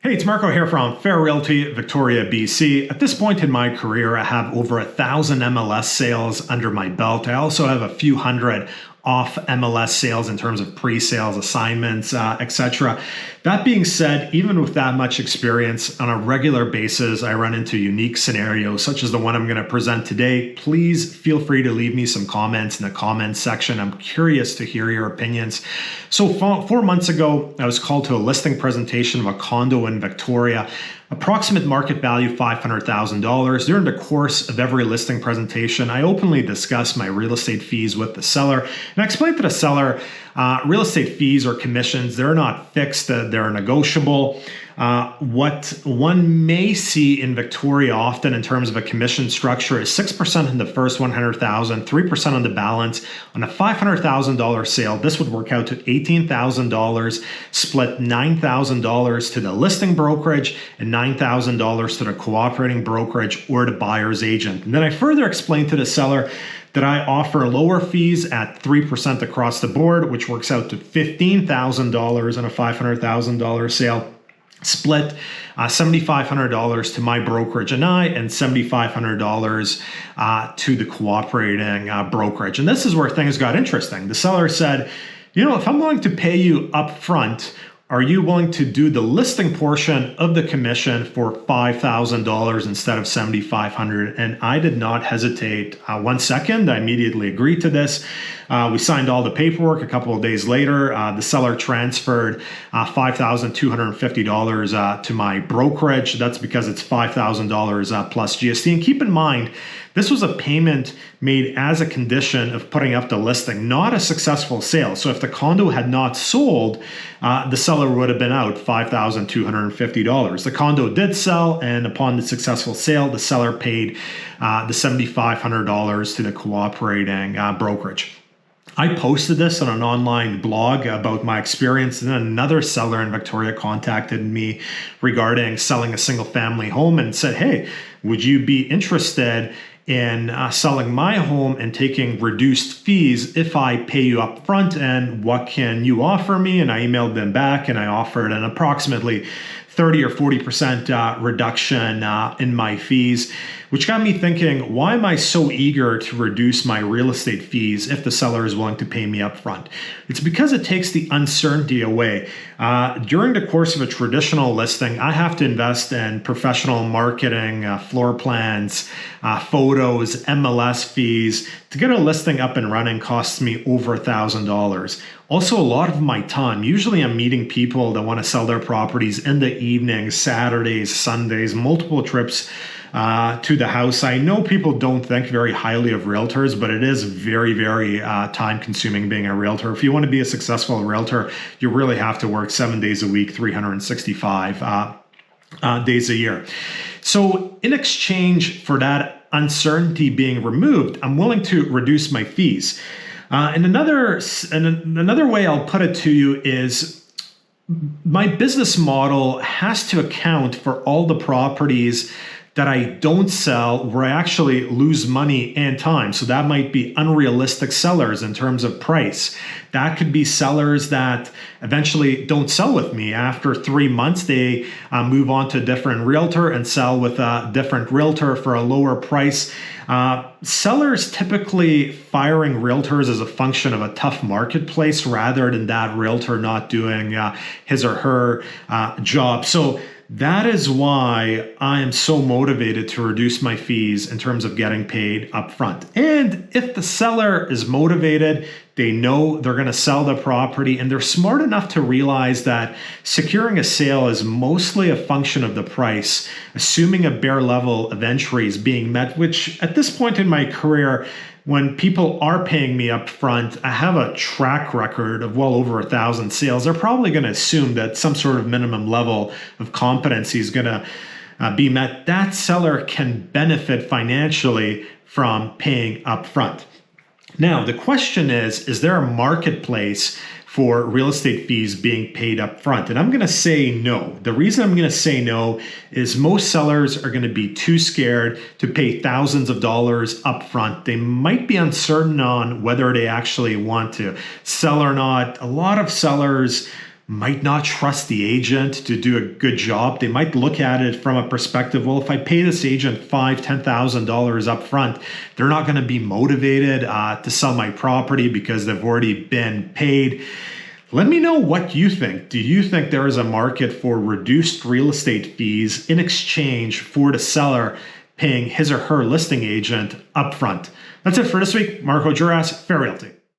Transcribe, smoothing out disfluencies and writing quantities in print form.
Hey, it's Marko here from Fair Realty, Victoria, BC. At this point in my career, I have over 1,000 MLS sales under my belt. I also have a few hundred off MLS sales in terms of pre-sales, assignments, etc. That being said, even with that much experience, on a regular basis, I run into unique scenarios such as the one I'm going to present today. Please feel free to leave me some comments in the comments section. I'm curious to hear your opinions. So 4 months ago, I was called to a listing presentation of a condo in Victoria. Approximate market value $500,000. During the course of every listing presentation, I openly discuss my real estate fees with the seller. And I explain to the seller, real estate fees or commissions, they're not fixed, they're negotiable. What one may see in Victoria often in terms of a commission structure is 6% in the first 100,000, 3% on the balance. On a $500,000 sale, this would work out to $18,000, split $9,000 to the listing brokerage and $9,000 to the cooperating brokerage or the buyer's agent. And then I further explain to the seller that I offer lower fees at 3% across the board, which works out to $15,000 on a $500,000 sale. Split $7,500 to my brokerage and $7,500 to the cooperating brokerage. And this is where things got interesting. The seller said, if I'm willing to pay you up front, are you willing to do the listing portion of the commission for $5,000 instead of $7,500? And I did not hesitate 1 second. I immediately agreed to this. We signed all the paperwork. A couple of days later, the seller transferred $5,250 to my brokerage. That's because it's $5,000 plus GST. And keep in mind, this was a payment made as a condition of putting up the listing, not a successful sale. So if the condo had not sold, the seller would have been out $5,250. The condo did sell, and upon the successful sale, the seller paid the $7,500 to the cooperating brokerage. I posted this on an online blog about my experience, and then another seller in Victoria contacted me regarding selling a single family home and said, hey, would you be interested in selling my home and taking reduced fees if I pay you up front, and what can you offer me? And I emailed them back and I offered an approximately 30 or 40% reduction in my fees, which got me thinking, why am I so eager to reduce my real estate fees if the seller is willing to pay me up front? It's because it takes the uncertainty away. During the course of a traditional listing, I have to invest in professional marketing, floor plans, photos, MLS fees. To get a listing up and running costs me over $1,000. Also, a lot of my time, usually I'm meeting people that want to sell their properties in the evenings, Saturdays, Sundays, multiple trips to the house. I know people don't think very highly of realtors, but it is very, very time consuming being a realtor. If you want to be a successful realtor, you really have to work 7 days a week, 365 days a year. So in exchange for that uncertainty being removed, I'm willing to reduce my fees. And another way I'll put it to you is my business model has to account for all the properties that I don't sell where I actually lose money and time. So that might be unrealistic sellers in terms of price. That could be sellers that eventually don't sell with me. After 3 months, they move on to a different realtor and sell with a different realtor for a lower price. Sellers typically firing realtors as a function of a tough marketplace rather than that realtor not doing his or her job. So that is why I am so motivated to reduce my fees in terms of getting paid upfront. And if the seller is motivated, they know they're going to sell the property, and they're smart enough to realize that securing a sale is mostly a function of the price, assuming a bare level of entry is being met, which at this point in my career, when people are paying me up front, I have a track record of well over 1,000 sales. They're probably going to assume that some sort of minimum level of competency is going to be met. That seller can benefit financially from paying up front. Now, the question is there a marketplace for real estate fees being paid up front? And I'm going to say no. The reason I'm going to say no is most sellers are going to be too scared to pay thousands of dollars up front. They might be uncertain on whether they actually want to sell or not. A lot of sellers might not trust the agent to do a good job. They might look at it from a perspective, well, if I pay this agent $5,000-$10,000 up front, they're not going to be motivated to sell my property because they've already been paid. Let me know what you think. Do you think there is a market for reduced real estate fees in exchange for the seller paying his or her listing agent upfront? That's it for this week. Marko, Juras, Fair Realty.